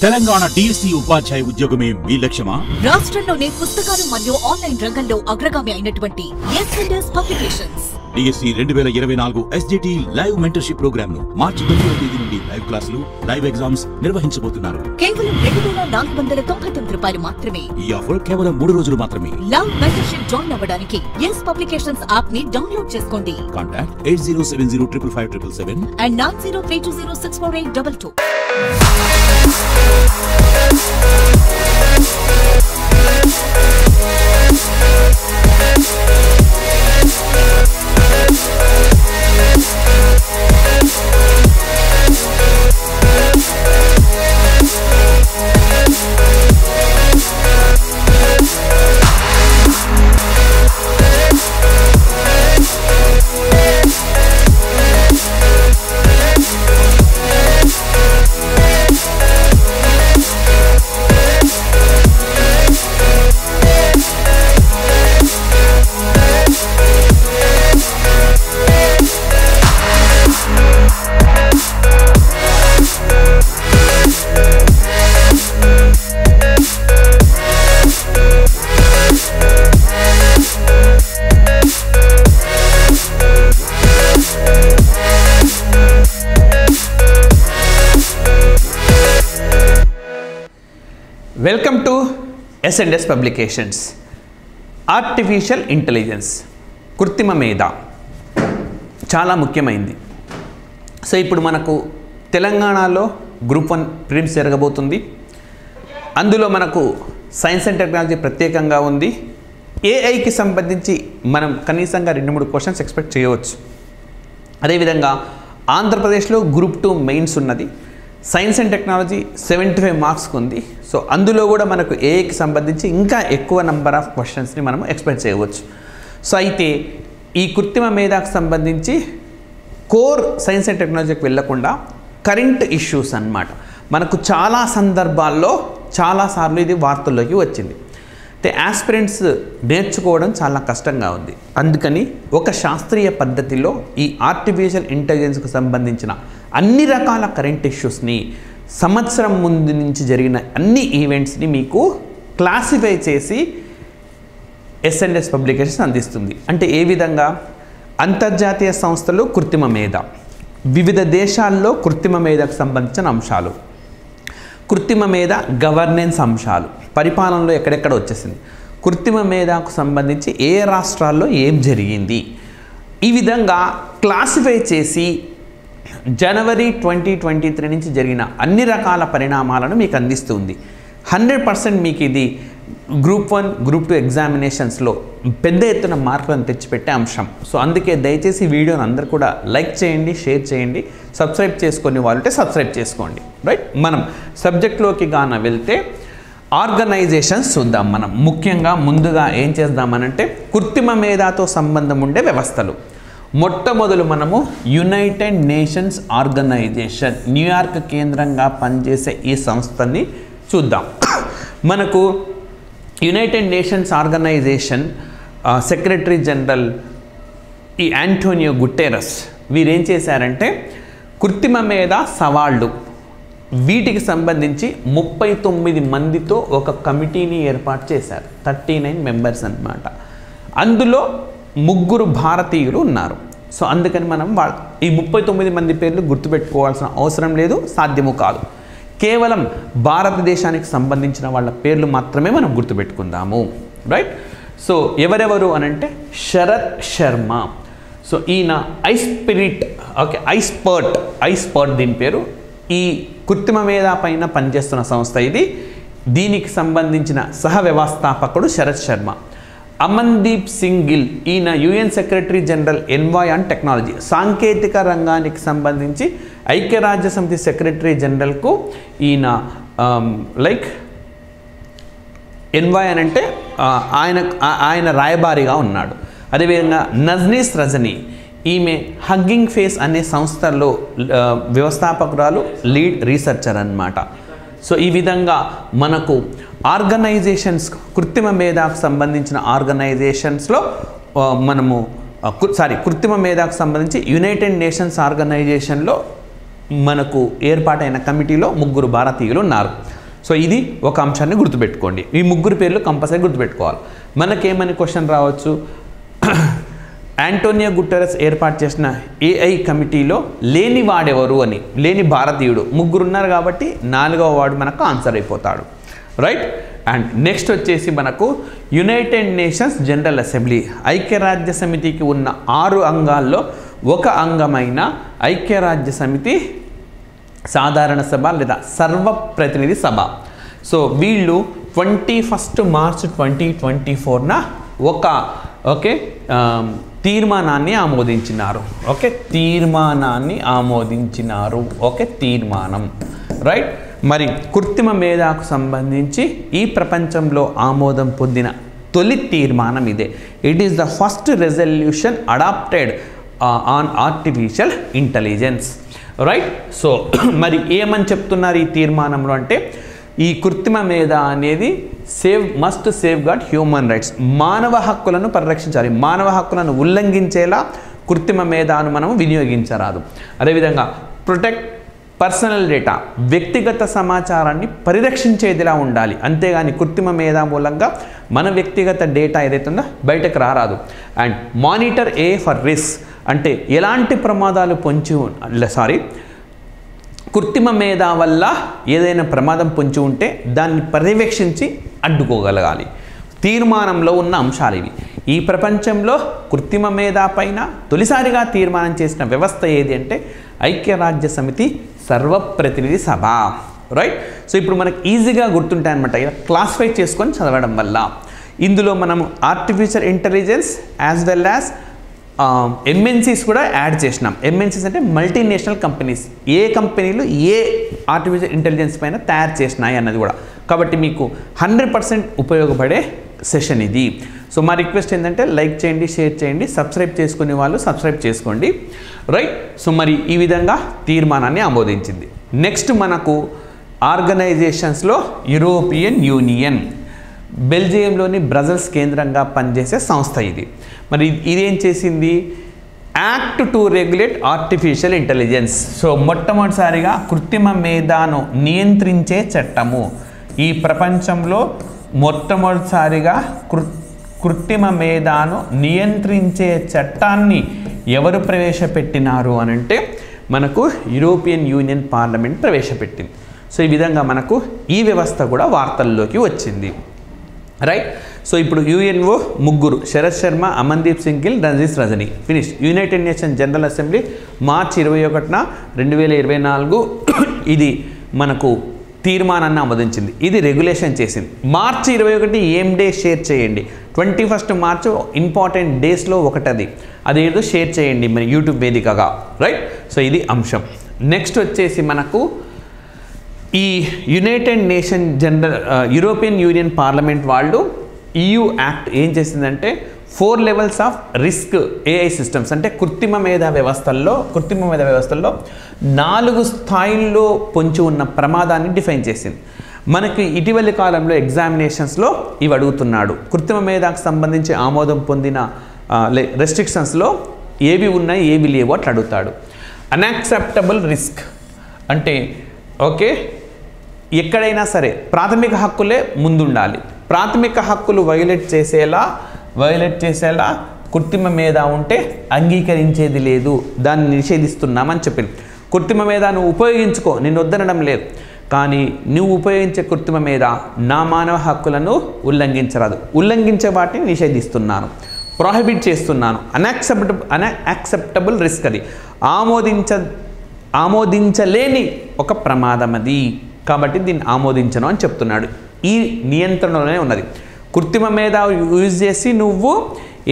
Telangana DSC ఉపాధ్యాయ ఉద్యోగమే మీ లక్ష్యమా? రాష్ట్రంలోనే పుస్తకాలు మరియు ఆన్లైన్ రంగంలో అగ్రగామి అయినటువంటి S and S publications DSC 2024 SGT live mentorship programme ను మార్చి 10వ తేదీ నుండి లైవ్ క్లాసులు, లైవ్ ఎగ్జామ్స్ నిర్వహించబోతున్నారు. కేవలం 2499 రూపాయలు మాత్రమే. ఈ ఆఫర్ కేవలం 3 రోజులు మాత్రమే. లైవ్ మెంటర్షిప్ జాయిన్ అవ్వడానికి ఎస్ పబ్లికేషన్స్ యాప్ ని డౌన్లోడ్ చేసుకోండి. Contact 8070555577 and 9032064822. Welcome to S and S publications. Artificial intelligence, కృత్రిమ మేధ చాలా ముఖ్యమైనది. సో ఇప్పుడు మనకు తెలంగాణలో గ్రూప్ 1 ప్రిలిమ్స్ జరగబోతుంది. అందులో మనకు సైన్స్ అండ్ టెక్నాలజీ ప్రత్యేకంగా ఉంది. ఏఐకి సంబంధించి మనం కనీసంగా 2-3 క్వశ్చన్స్ ఎక్స్పెక్ట్ చేయవచ్చు. అదేవిధంగా ఆంధ్రప్రదేశ్లో గ్రూప్ 2 మెయిన్స్ ఉన్నది. సైన్స్ అండ్ టెక్నాలజీ 75 మార్క్స్కి ఉంది. సో అందులో కూడా మనకు ఏఐకి సంబంధించి ఇంకా ఎక్కువ నెంబర్ ఆఫ్ క్వశ్చన్స్ని మనం ఎక్స్పెక్ట్ చేయవచ్చు. సో అయితే ఈ కృత్రిమ మేధకు సంబంధించి కోర్ సైన్స్ అండ్ టెక్నాలజీకి వెళ్లకుండా కరెంట్ ఇష్యూస్ అన్నమాట మనకు చాలా సందర్భాల్లో చాలాసార్లు ఇది వార్తల్లోకి వచ్చింది. అయితే ఆస్పిరెంట్స్ నేర్చుకోవడం చాలా కష్టంగా ఉంది. అందుకని ఒక శాస్త్రీయ పద్ధతిలో ఈ ఆర్టిఫిషియల్ ఇంటెలిజెన్స్కు సంబంధించిన అన్ని రకాల కరెంట్ ఇష్యూస్ని, సంవత్సరం ముందు నుంచి జరిగిన అన్ని ఈవెంట్స్ని మీకు క్లాసిఫై చేసి ఎస్ఎండ్ఎస్ పబ్లికేషన్స్ అందిస్తుంది. అంటే ఏ విధంగా? అంతర్జాతీయ సంస్థలు కృత్రిమ మేధ, వివిధ దేశాల్లో కృత్రిమ మేధకు సంబంధించిన అంశాలు, కృత్రిమ మేధ గవర్నెన్స్ అంశాలు, పరిపాలనలో ఎక్కడెక్కడ వచ్చేసింది, కృత్రిమ మేధకు సంబంధించి ఏ రాష్ట్రాల్లో ఏం జరిగింది, ఈ విధంగా క్లాసిఫై చేసి జనవరి 2023 నుంచి జరిగిన అన్ని రకాల పరిణామాలను మీకు అందిస్తుంది. 100% మీకు ఇది గ్రూప్ 1, గ్రూప్ 2 ఎగ్జామినేషన్స్లో పెద్ద ఎత్తున మార్కులను తెచ్చిపెట్టే అంశం. సో అందుకే దయచేసి వీడియోని అందరూ కూడా లైక్ చేయండి, షేర్ చేయండి, సబ్స్క్రైబ్ చేసుకునే వాళ్ళంటే సబ్స్క్రైబ్ చేసుకోండి. రైట్, మనం సబ్జెక్ట్లోకి గాన వెళ్తే ఆర్గనైజేషన్స్ చూద్దాం. మనం ముఖ్యంగా ముందుగా ఏం చేద్దామనంటే కృత్రిమ మేధతో సంబంధం ఉండే వ్యవస్థలు. మొట్టమొదలు మనము యునైటెడ్ నేషన్స్ ఆర్గనైజేషన్, న్యూయార్క్ కేంద్రంగా పనిచేసే ఈ సంస్థని చూద్దాం. మనకు United Nations organisation secretary general ఈ యాంటోనియో గుటెరస్ వీరేం చేశారంటే కృత్రిమ మేధ సవాళ్ళు వీటికి సంబంధించి 39 మందితో ఒక కమిటీని ఏర్పాటు చేశారు. 39 మెంబర్స్ అన్నమాట. అందులో 3 భారతీయులు ఉన్నారు. సో అందుకని మనం ఈ 39 మంది పేర్లు గుర్తుపెట్టుకోవాల్సిన అవసరం లేదు, సాధ్యము కాదు. కేవలం భారతదేశానికి సంబంధించిన వాళ్ళ పేర్లు మాత్రమే మనం గుర్తుపెట్టుకుందాము. రైట్, సో ఎవరెవరు అనంటే శరత్ శర్మ. సో ఈయన ఐస్పర్ట్ దీని పేరు. ఈ కృత్రిమ మేధ పైన పనిచేస్తున్న సంస్థ ఇది. దీనికి సంబంధించిన సహ వ్యవస్థాపకుడు శరత్ శర్మ. అమన్దీప్ సింగ్ గిల్, ఈయన UN secretary general envoy and technology, సాంకేతిక రంగానికి సంబంధించి ఐక్యరాజ్య సమితి సెక్రటరీ జనరల్కు ఈయన ఎన్వాయ్ అని అంటే ఆయన రాయబారిగా ఉన్నాడు. అదేవిధంగా నజ్నీస్ రజనీ, ఈమె హగ్గింగ్ ఫేస్ అనే సంస్థలో వ్యవస్థాపకురాలు, లీడ్ రీసెర్చర్ అన్నమాట. సో ఈ విధంగా మనకు ఆర్గనైజేషన్స్, కృత్రిమ మేధకు సంబంధించిన ఆర్గనైజేషన్స్లో మనము కృత్రిమ మేధకు సంబంధించి యునైటెడ్ నేషన్స్ ఆర్గనైజేషన్లో మనకు ఏర్పాటైన కమిటీలో 3 భారతీయులు ఉన్నారు. సో ఇది ఒక అంశాన్ని గుర్తుపెట్టుకోండి. ఈ ముగ్గురు పేర్లు కంపల్సరీ గుర్తుపెట్టుకోవాలి. మనకేమని క్వశ్చన్ రావచ్చు, యాంటోనియో గుటెరస్ ఏర్పాటు చేసిన AI కమిటీలో లేని వాడెవరు అని, లేని భారతీయుడు. ముగ్గురు ఉన్నారు కాబట్టి 4వ వాడు మనకు ఆన్సర్ అయిపోతాడు, రైట్. అండ్ నెక్స్ట్ వచ్చేసి మనకు యునైటెడ్ నేషన్స్ జనరల్ అసెంబ్లీ, ఐక్యరాజ్య సమితికి ఉన్న 6 అంగాల్లో ఒక అంగమైన ఐక్యరాజ్య సమితి సాధారణ సభ లేదా సర్వప్రతినిధి సభ. సో వీళ్ళు 21 మార్చ్ 2024న ఒక తీర్మానాన్ని ఆమోదించినారు. తీర్మానం, రైట్. మరి కృత్రిమ మేధాకు సంబంధించి ఈ ప్రపంచంలో ఆమోదం పొందిన తొలి తీర్మానం ఇదే. It is the first resolution adopted on artificial intelligence, right. So మరి ఏమని చెప్తున్నారు ఈ తీర్మానంలో అంటే, ఈ కృత్రిమ మేధ అనేది must safeguard human rights, మానవ హక్కులను పరిరక్షించాలి. మానవ హక్కులను ఉల్లంఘించేలా కృత్రిమ మేధాను మనం వినియోగించరాదు. అదేవిధంగా ప్రొటెక్ట్ పర్సనల్ డేటా, వ్యక్తిగత సమాచారాన్ని పరిరక్షించేదిలా ఉండాలి. అంతేగాని కృత్రిమ మేధా మూలంగా మన వ్యక్తిగత డేటా ఏదైతే ఉందో బయటకు రారాదు. అండ్ మానిటర్ ఫర్ రిస్క్, అంటే ఎలాంటి ప్రమాదాలు కృత్రిమ మేధా వల్ల ఏదైనా ప్రమాదం పొంచి ఉంటే దాన్ని పర్యవేక్షించి అడ్డుకోగలగాలి. తీర్మానంలో ఉన్న అంశాలు ఇవి. ఈ ప్రపంచంలో కృత్రిమ మేధా పైన తొలిసారిగా తీర్మానం చేసిన వ్యవస్థ ఏది అంటే ఐక్యరాజ్య సమితి సర్వప్రతినిధి సభ, రైట్. సో ఇప్పుడు మనకు ఈజీగా గుర్తుంటాయి అనమాట, ఇలా క్లాసిఫై చేసుకొని చదవడం వల్ల. ఇందులో మనం artificial intelligence as well as MNCs కూడా యాడ్ చేసినాం. MNCs అంటే మల్టీనేషనల్ కంపెనీస్, ఏ కంపెనీలు ఏ ఆర్టిఫిషియల్ ఇంటెలిజెన్స్ పైన తయారు చేసినాయి అన్నది కూడా. కాబట్టి మీకు 100% ఉపయోగపడే సెషన్ ఇది. సో మా రిక్వెస్ట్ ఏంటంటే లైక్ చేయండి, షేర్ చేయండి, సబ్స్క్రైబ్ చేసుకునే వాళ్ళు సబ్స్క్రైబ్ చేసుకోండి, రైట్. సో మరి ఈ విధంగా తీర్మానాన్ని ఆమోదించింది. నెక్స్ట్ మనకు ఆర్గనైజేషన్స్లో యూరోపియన్ యూనియన్, బెల్జియంలోని బ్రజల్స్ కేంద్రంగా పనిచేసే సంస్థ ఇది. మరి ఇదేం చేసింది, act to regulate artificial intelligence. So మొట్టమొదటిసారిగా కృత్రిమ మేధాను నియంత్రించే చట్టము, ఈ ప్రపంచంలో మొట్టమొదటిసారిగా కృత్రిమ మేధాను నియంత్రించే చట్టాన్ని ఎవరు ప్రవేశపెట్టినారు అని అంటే మనకు యూరోపియన్ యూనియన్ పార్లమెంట్ ప్రవేశపెట్టింది. సో ఈ విధంగా మనకు ఈ వ్యవస్థ కూడా వార్తల్లోకి వచ్చింది, రైట్. సో ఇప్పుడు UNO ముగ్గురు, Sharat Sharma, Amandeep Singh Gill, Ranjit Rajani, finish. United nation general assembly మార్చి 21న 2024 ఇది మనకు తీర్మానాన్ని ఆమోదించింది. ఇది రెగ్యులేషన్ చేసింది. మార్చి 21 ఏం డే షేర్ చేయండి, 21 మార్చ్ ఇంపార్టెంట్ డేస్లో ఒకటది, అదేదో షేర్ చేయండి మరి యూట్యూబ్ వేదికగా, రైట్. సో ఇది అంశం. నెక్స్ట్ వచ్చేసి మనకు ఈ United nation European union parliament వాళ్ళు EU యాక్ట్ ఏం చేసిందంటే 4 levels of risk AI systems, అంటే కృత్రిమ మేధా వ్యవస్థల్లో 4 స్థాయిల్లో పొంచి ఉన్న ప్రమాదాన్ని డిఫైన్ చేసింది. మనకి ఇటీవలి కాలంలో ఎగ్జామినేషన్స్లో ఇవి అడుగుతున్నాడు. కృత్రిమ మేధాకు సంబంధించి ఆమోదం పొందిన రెస్ట్రిక్షన్స్లో ఏవి ఉన్నాయి ఏవి లేవు అట్లా అడుగుతాడు. అన్యాక్సెప్టబుల్ రిస్క్ అంటే ఎక్కడైనా సరే ప్రాథమిక హక్కులే ముందుండాలి. ప్రాథమిక హక్కులు వైలేట్ చేసేలా కృత్రిమ మేధా ఉంటే అంగీకరించేది లేదు, దాన్ని నిషేధిస్తున్నామని చెప్పింది. కృత్రిమ మేధాను ఉపయోగించుకో, నేను వద్దనడం లేదు, కానీ నువ్వు ఉపయోగించే కృత్రిమ మేధా నా మానవ హక్కులను ఉల్లంఘించే వాటిని నిషేధిస్తున్నాను, ప్రొహిబిట్ చేస్తున్నాను. అన్యాక్సెప్టబుల్ రిస్క్, అది ఆమోదించలేని ఒక ప్రమాదం అది, కాబట్టి దీన్ని ఆమోదించను అని చెప్తున్నాడు. ఈ నియంత్రణలోనే ఉన్నది. కృత్రిమ మేధా యూజ్ చేసి నువ్వు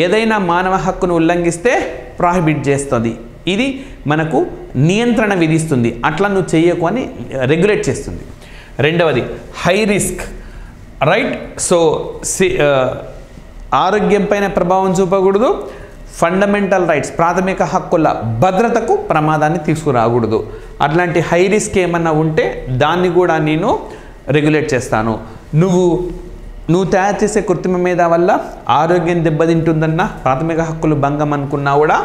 ఏదైనా మానవ హక్కును ఉల్లంఘిస్తే ప్రొహిబిట్ చేస్తుంది, ఇది మనకు నియంత్రణ విధిస్తుంది, అట్లా నువ్వు చెయ్యకు అని రెగ్యులేట్ చేస్తుంది. రెండవది హై రిస్క్, రైట్. సో ఆరోగ్యం పైన ప్రభావం చూపకూడదు, ఫండమెంటల్ రైట్స్ ప్రాథమిక హక్కుల భద్రతకు ప్రమాదాన్ని తీసుకురాకూడదు. అట్లాంటి హై రిస్క్ ఏమన్నా ఉంటే దాన్ని కూడా నేను రెగ్యులేట్ చేస్తాను. నువ్వు తయారు చేసే కృత్రిమ మేధా వల్ల ఆరోగ్యం దెబ్బతింటుందన్న ప్రాథమిక హక్కులు భంగం అనుకున్నా కూడా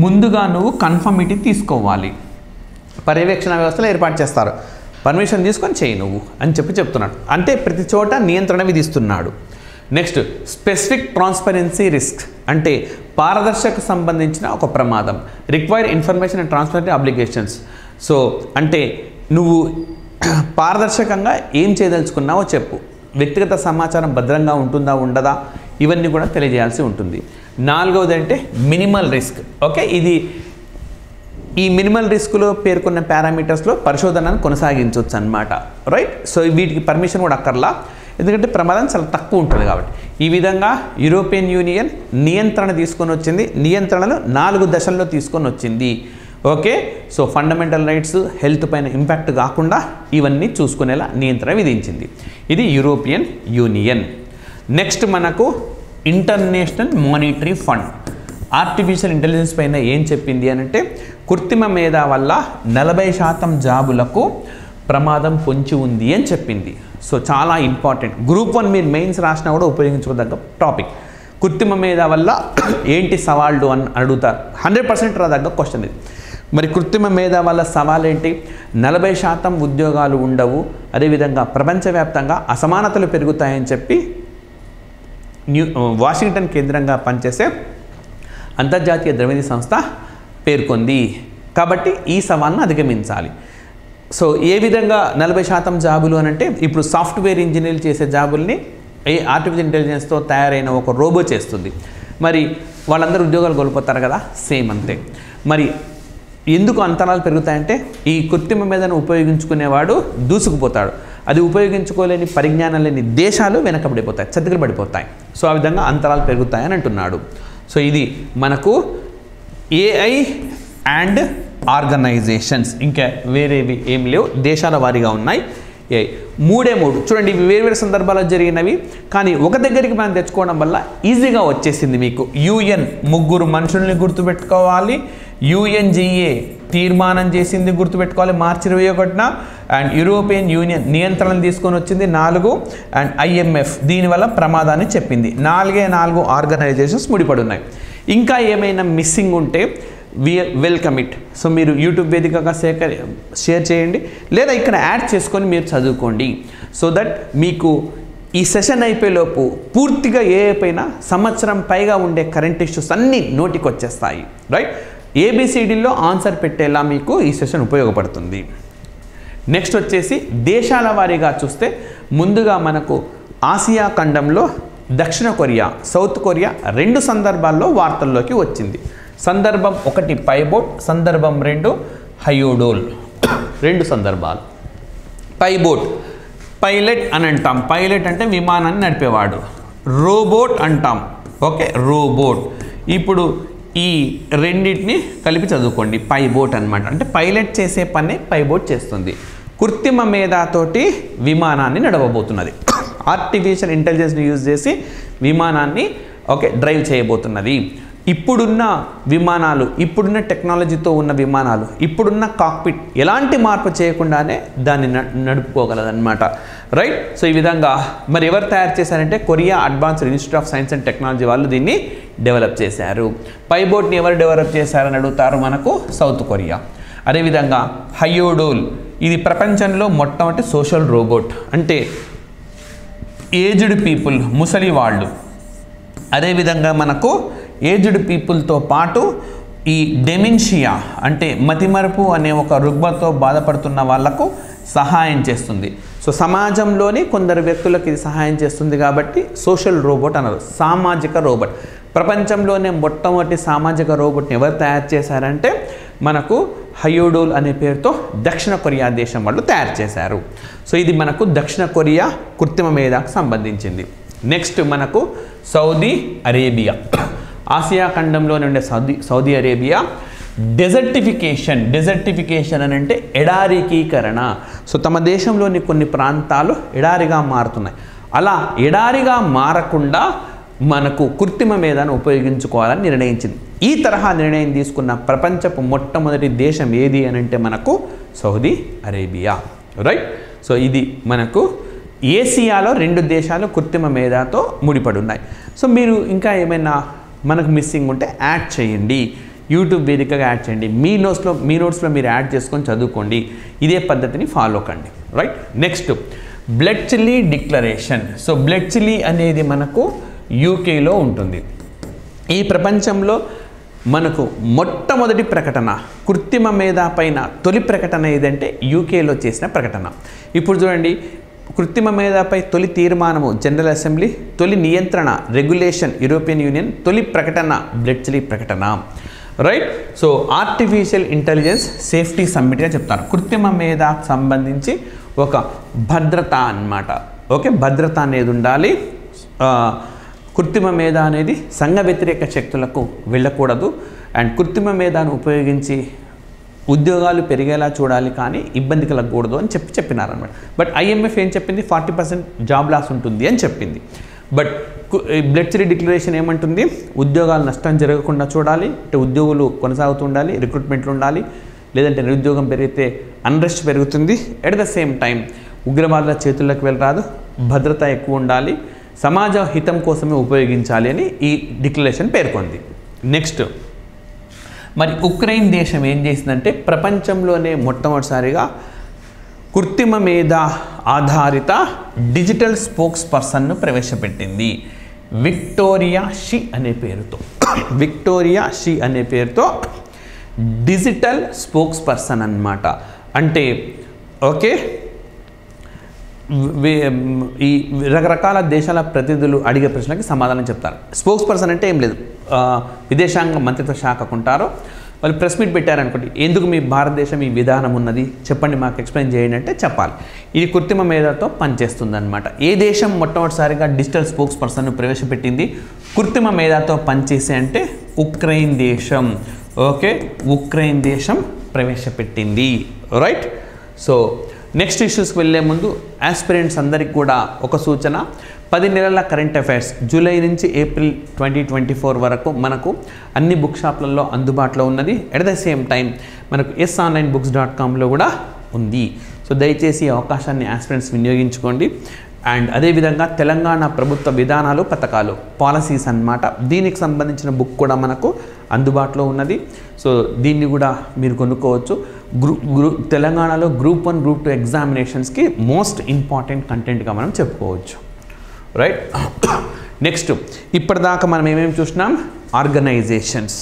ముందుగా నువ్వు కన్ఫర్మిటీ తీసుకోవాలి. పర్యవేక్షణ వ్యవస్థలు ఏర్పాటు చేస్తారు. పర్మిషన్ తీసుకొని చేయి నువ్వు అని చెప్తున్నాడు. అంటే ప్రతి చోట నియంత్రణ విధిస్తున్నాడు. నెక్స్ట్ స్పెసిఫిక్ ట్రాన్స్పరెన్సీ రిస్క్ అంటే పారదర్శక సంబంధించిన ఒక ప్రమాదం. Require information and transparency obligations. So అంటే నువ్వు పారదర్శకంగా ఏం చేయదలుచుకున్నావో చెప్పు. వ్యక్తిగత సమాచారం భద్రంగా ఉంటుందా ఉండదా ఇవన్నీ కూడా తెలియజేయాల్సి ఉంటుంది. 4వది అంటే మినిమల్ రిస్క్. ఓకే, ఇది ఈ మినిమల్ రిస్క్లో పేర్కొన్న పారామీటర్స్లో పరిశోధనను కొనసాగించవచ్చు అన్నమాట. రైట్. సో వీటికి పర్మిషన్ కూడా అక్కర్లా, ఎందుకంటే ప్రమాదం చాలా తక్కువ ఉంటుంది కాబట్టి. ఈ విధంగా యూరోపియన్ యూనియన్ నియంత్రణ తీసుకొని వచ్చింది. నియంత్రణను 4 దశల్లో తీసుకొని వచ్చింది. Okay, so fundamental rights, health పైన ఇంపాక్ట్ కాకుండా ఇవన్నీ చూసుకునేలా నియంత్రణ విధించింది. ఇది యూరోపియన్ యూనియన్. నెక్స్ట్ మనకు international monetary fund artificial intelligence పైన ఏం చెప్పింది అని అంటే, కృత్రిమ మేధ వల్ల 40% జాబులకు ప్రమాదం పొంచి ఉంది అని చెప్పింది. సో చాలా ఇంపార్టెంట్. గ్రూప్ 1 మీరు మెయిన్స్ రాసినా కూడా ఉపయోగించుకోదగ్గ టాపిక్. కృత్రిమ మేధ వల్ల ఏంటి సవాళ్ళు అని అడుగుతారు. 100% రాదగ్గ క్వశ్చన్ ఇది. మరి కృత్రిమ మేధ వల్ల సవాల్ ఏంటి? 40% ఉద్యోగాలు ఉండవు, అదేవిధంగా ప్రపంచవ్యాప్తంగా అసమానతలు పెరుగుతాయని చెప్పి వాషింగ్టన్ కేంద్రంగా పనిచేసే అంతర్జాతీయ ద్రవ్యనిధి సంస్థ పేర్కొంది. కాబట్టి ఈ సవాల్ను అధిగమించాలి. సో ఏ విధంగా 40% జాబులు అని అంటే, ఇప్పుడు సాఫ్ట్వేర్ ఇంజనీర్లు చేసే జాబుల్ని ఆర్టిఫిషియల్ ఇంటెలిజెన్స్తో తయారైన ఒక రోబో చేస్తుంది. మరి వాళ్ళందరూ ఉద్యోగాలు కోల్పోతారు కదా, సేమ్ అంతే. మరి ఎందుకు అంతరాలు పెరుగుతాయంటే, ఈ కృత్రిమ మేధను ఉపయోగించుకునేవాడు దూసుకుపోతాడు. అది ఉపయోగించుకోలేని పరిజ్ఞానం లేని దేశాలు వెనకబడిపోతాయి, చతికిల పడిపోతాయి. సో ఆ విధంగా అంతరాలు పెరుగుతాయని అంటున్నాడు. సో ఇది మనకు ఏఐ అండ్ ఆర్గనైజేషన్స్. ఇంకా వేరేవి ఏం లేవు, దేశాల వారీగా ఉన్నాయి. మూడే చూడండి, ఇవి వేరు సందర్భాల్లో జరిగినవి, కానీ ఒక దగ్గరికి మనం తెచ్చుకోవడం వల్ల ఈజీగా వచ్చేసింది మీకు. యుఎన్ 3 మనుషుల్ని గుర్తుపెట్టుకోవాలి. యుఎన్జిఏ తీర్మానం చేసింది గుర్తుపెట్టుకోవాలి మార్చి 21న. అండ్ యూరోపియన్ యూనియన్ నియంత్రణ తీసుకొని వచ్చింది 4. అండ్ IMF దీనివల్ల ప్రమాదాన్ని చెప్పింది. 4 ఆర్గనైజేషన్స్ ముడిపడి ఉన్నాయి. ఇంకా ఏమైనా మిస్సింగ్ ఉంటే వెల్కమ్ ఇట్. సో మీరు యూట్యూబ్ వేదికగా షేర్ చేయండి, లేదా ఇక్కడ యాడ్ చేసుకొని మీరు చదువుకోండి. సో దట్ మీకు ఈ సెషన్ అయిపోయేలోపు పూర్తిగా ఏ పైన సంవత్సరం పైగా ఉండే కరెంట్ ఇష్యూస్ అన్నీ నోటికి వచ్చేస్తాయి. రైట్. ABCDలో ఆన్సర్ పెట్టేలా మీకు ఈ సెషన్ ఉపయోగపడుతుంది. నెక్స్ట్ వచ్చేసి దేశాల వారీగా చూస్తే, ముందుగా మనకు ఆసియా ఖండంలో దక్షిణ కొరియా, సౌత్ కొరియా 2 సందర్భాల్లో వార్తల్లోకి వచ్చింది. సందర్భం 1 పైబోట్, సందర్భం 2 హయోడోల్. 2 సందర్భాలు. పైబోట్ పైలట్ అని అంటాం. పైలట్ అంటే విమానాన్ని నడిపేవాడు. రోబోట్ అంటాం. Okay, robot. ఇప్పుడు ఈ రెండింటిని కలిపి చదువుకోండి. పైబోట్ అనమాట. అంటే పైలట్ చేసే పని పైబోట్ చేస్తుంది. కృత్రిమ మేధతోటి విమానాన్ని నడవబోతున్నది. ఆర్టిఫిషియల్ ఇంటెలిజెన్స్ని యూజ్ చేసి విమానాన్ని డ్రైవ్ చేయబోతున్నది. ఇప్పుడున్న విమానాలు, ఇప్పుడున్న టెక్నాలజీతో ఉన్న విమానాలు, ఇప్పుడున్న కాక్పిట్ ఎలాంటి మార్పు చేయకుండానే దాన్ని నడుపుకోగలదన్నమాట. రైట్. సో ఈ విధంగా మరి ఎవరు తయారు చేశారంటే, Korea advanced institute of science and technology వాళ్ళు దీన్ని డెవలప్ చేశారు. పైబోట్ని ఎవరు డెవలప్ చేశారని అడుగుతారు మనకు, సౌత్ కొరియా. అదేవిధంగా హయోడోల్, ఇది ప్రపంచంలో మొట్టమొదటి సోషల్ రోబోట్. అంటే ఏజ్డ్ పీపుల్, ముసలి వాళ్ళు, అదేవిధంగా మనకు ఏజ్డ్ పీపుల్తో పాటు ఈ డెమెన్షియా అంటే మతిమరుపు అనే ఒక రుగ్మతో బాధపడుతున్న వాళ్లకు సహాయం చేస్తుంది. సో సమాజంలోని కొందరు వ్యక్తులకు ఇది సహాయం చేస్తుంది కాబట్టి సోషల్ రోబోట్ అన్నారు. సామాజిక రోబోట్. ప్రపంచంలోనే మొట్టమొదటి సామాజిక రోబోట్ని ఎవరు తయారు చేశారంటే మనకు హయోడోల్ అనే పేరుతో దక్షిణ కొరియా దేశం వాళ్ళు తయారు చేశారు. సో ఇది మనకు దక్షిణ కొరియా కృత్రిమ మేధకు సంబంధించింది. నెక్స్ట్ మనకు సౌదీ అరేబియా. ఆసియా ఖండంలోనే ఉండే సౌదీ అరేబియా డెజర్టిఫికేషన్ అని అంటే ఎడారికీకరణ. సో తమ దేశంలోని కొన్ని ప్రాంతాలు ఎడారిగా మారుతున్నాయి. అలా ఎడారిగా మారకుండా మనకు కృత్రిమ మేధను ఉపయోగించుకోవాలని నిర్ణయించింది. ఈ తరహా నిర్ణయం తీసుకున్న ప్రపంచపు మొట్టమొదటి దేశం ఏది అని అంటే మనకు సౌదీ అరేబియా. రైట్. సో ఇది మనకు ఏసియాలో 2 దేశాలు కృత్రిమ మేధతో ముడిపడి ఉన్నాయి. సో మీరు ఇంకా ఏమైనా మనకు మిస్సింగ్ ఉంటే యాడ్ చేయండి. యూట్యూబ్ వేదికగా యాడ్ చేయండి. మీ నోట్స్లో మీరు యాడ్ చేసుకొని చదువుకోండి. ఇదే పద్ధతిని ఫాలో కండి. Right. Next Bletchley declaration. So Bletchley అనేది మనకు యూకేలో ఉంటుంది. ఈ ప్రపంచంలో మనకు మొట్టమొదటి ప్రకటన కృత్రిమ మేధ పైన తొలి ప్రకటన ఏదంటే యూకేలో చేసిన ప్రకటన. ఇప్పుడు చూడండి, కృత్రిమ మేధపై తొలి తీర్మానము జనరల్ అసెంబ్లీ, తొలి నియంత్రణ రెగ్యులేషన్ యూరోపియన్ యూనియన్, తొలి ప్రకటన బ్లెట్చ్లీ ప్రకటన. Right. So artificial intelligence safety సమ్మిట్గా చెప్తారు. కృత్రిమ మేధకు సంబంధించి ఒక భద్రత అన్నమాట. ఓకే, భద్రత అనేది ఉండాలి. కృత్రిమ మేధ అనేది సంఘ వ్యతిరేక శక్తులకు వెళ్ళకూడదు. అండ్ కృత్రిమ మేధను ఉపయోగించి ఉద్యోగాలు పెరిగేలా చూడాలి, కానీ ఇబ్బంది కలగకూడదు అని చెప్పినారనమాట. బట్ IMF ఏం చెప్పింది? 40% జాబ్ లాస్ ఉంటుంది అని చెప్పింది. బట్ బ్లెట్చ్లీ డిక్లరేషన్ ఏమంటుంది? ఉద్యోగాలు నష్టం జరగకుండా చూడాలి, అంటే ఉద్యోగులు కొనసాగుతూ ఉండాలి, రిక్రూట్మెంట్లు ఉండాలి, లేదంటే నిరుద్యోగం పెరిగితే అన్రెస్ట్ పెరుగుతుంది. ఎట్ ద సేమ్ టైం ఉగ్రవాదుల చేతుల్లోకి వెళ్ళరాదు, భద్రత ఎక్కువ ఉండాలి, సమాజ హితం కోసమే ఉపయోగించాలి అని ఈ డిక్లరేషన్ పేర్కొంది. నెక్స్ట్, మరి ఉక్రెయిన్ దేశం ఏం చేసిందంటే ప్రపంచంలోనే మొట్టమొదటిసారిగా కృత్రిమ మేధ ఆధారిత డిజిటల్ స్పోక్స్ పర్సన్ను ప్రవేశపెట్టింది. విక్టోరియా షీ అనే పేరుతో డిజిటల్ స్పోక్స్ పర్సన్ అన్నమాట. అంటే ఓకే, ఈ రకరకాల దేశాల ప్రతినిధులు అడిగే ప్రశ్నలకి సమాధానం చెప్తారు. స్పోక్స్ పర్సన్ అంటే ఏం లేదు, విదేశాంగ మంత్రిత్వ శాఖకు ఉంటారు. వాళ్ళు ప్రెస్ మీట్ పెట్టారనుకోండి, ఎందుకు మీ భారతదేశం ఈ విధానం ఉన్నది చెప్పండి, మాకు ఎక్స్ప్లెయిన్ చేయండి అంటే చెప్పాలి. ఇది కృత్రిమ మేధతో పనిచేస్తుంది అనమాట. ఏ దేశం మొట్టమొదటిసారిగా డిజిటల్ స్పోక్స్ పర్సన్ను ప్రవేశపెట్టింది కృత్రిమ మేధతో పనిచేసే అంటే ఉక్రెయిన్ దేశం. ఓకే, ఉక్రెయిన్ దేశం ప్రవేశపెట్టింది. రైట్. సో నెక్స్ట్ ఇష్యూస్కి వెళ్ళే ముందు ఆస్పిరెంట్స్ అందరికి కూడా ఒక సూచన. 10 నెలల కరెంట్ అఫైర్స్ జూలై నుంచి ఏప్రిల్ 2024 వరకు మనకు అన్ని బుక్ షాప్లలో అందుబాటులో ఉన్నది. ఎట్ ద సేమ్ టైం మనకు yesonlinebooks.comలో కూడా ఉంది. సో దయచేసి ఈ అవకాశాన్ని ఆస్పిరెంట్స్ వినియోగించుకోండి. అండ్ అదేవిధంగా తెలంగాణ ప్రభుత్వ విధానాలు, పథకాలు, పాలసీస్ అన్నమాట, దీనికి సంబంధించిన బుక్ కూడా మనకు అందుబాటులో ఉన్నది. సో దీన్ని కూడా మీరు కొనుక్కోవచ్చు. తెలంగాణలో గ్రూప్ 1, గ్రూప్ 2 ఎగ్జామినేషన్స్కి మోస్ట్ ఇంపార్టెంట్ కంటెంట్గా మనం చెప్పుకోవచ్చు. రైట్. నెక్స్ట్, ఇప్పటిదాకా మనం ఏమేమి చూసినాం? ఆర్గనైజేషన్స్,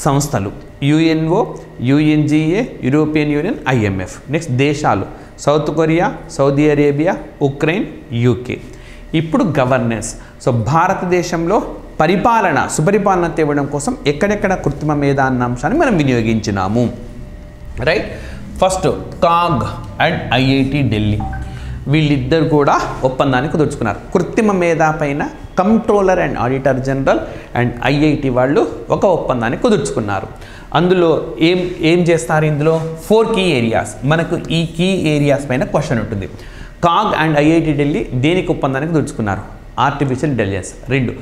సంస్థలు, UNO, UNGA, European union, IMF. Next దేశాలు, South Korea, Saudi Arabia, Ukraine, UK. ఇప్పుడు గవర్నెన్స్. సో భారతదేశంలో సుపరిపాలన తేవడం కోసం ఎక్కడెక్కడ కృత్రిమ మేధ అన్న అంశాన్ని మనం వినియోగించినాము. Right. First CAG and IIT Delhi వీళ్ళిద్దరు కూడా ఒప్పందాన్ని కుదుర్చుకున్నారు. కృత్రిమ మేధ పైన controller and auditor general and IIT వాళ్ళు ఒక ఒప్పందాన్ని కుదుర్చుకున్నారు. అందులో ఏం చేస్తారు? ఇందులో 4 కీ ఏరియాస్. మనకు ఈ కీ ఏరియాస్ పైన క్వశ్చన్ ఉంటుంది. కాగ్ అండ్ IIT ఢిల్లీ దేనికి ఒప్పందానికి కుదుర్చుకున్నారు? Artificial intelligence. 2,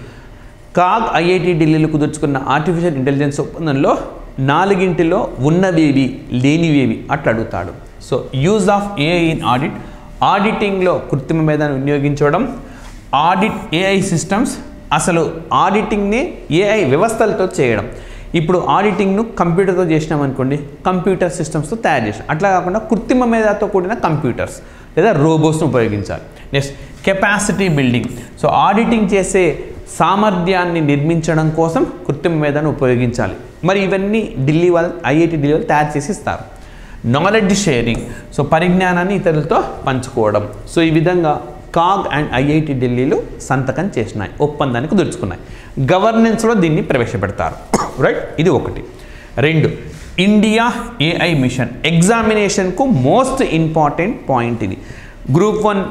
కాగ్ IIT ఢిల్లీలో కుదుర్చుకున్న ఆర్టిఫిషియల్ ఇంటెలిజెన్స్ ఒప్పందంలో 4 ఉన్నవేవి లేనివేవి అట్లా అడుగుతాడు. So use of AI in audit, ఆడిటింగ్లో కృత్రిమ మేధను వినియోగించడం, ఆడిట్ AI సిస్టమ్స్, అసలు ఆడిటింగ్ని AI వ్యవస్థలతో చేయడం. ఇప్పుడు ఆడిటింగ్ను కంప్యూటర్తో చేసినాం అనుకోండి, కంప్యూటర్ సిస్టమ్స్తో తయారు చేసినాం. అట్లా కాకుండా కృత్రిమ మేధతో కూడిన కంప్యూటర్స్ లేదా రోబోట్స్ను ఉపయోగించాలి. Next capacity building. So auditing చేసే సామర్థ్యాన్ని నిర్మించడం కోసం కృత్రిమ మేధను ఉపయోగించాలి. మరి ఇవన్నీ IIT ఢిల్లీ వాళ్ళు తయారు చేసి ఇస్తారు. Knowledge sharing. సో పరిజ్ఞానాన్ని ఇతరులతో పంచుకోవడం. సో ఈ విధంగా కాగ్ అండ్ IIT ఢిల్లీలో సంతకం చేసినాయి, ఒప్పందాన్ని కుదుర్చుకున్నాయి. గవర్నెన్స్లో దీన్ని ప్రవేశపెడతారు. రైట్. ఇది 1. 2, ఇండియా AI మిషన్. ఎగ్జామినేషన్కు మోస్ట్ ఇంపార్టెంట్ పాయింట్ ఇది. గ్రూప్ 1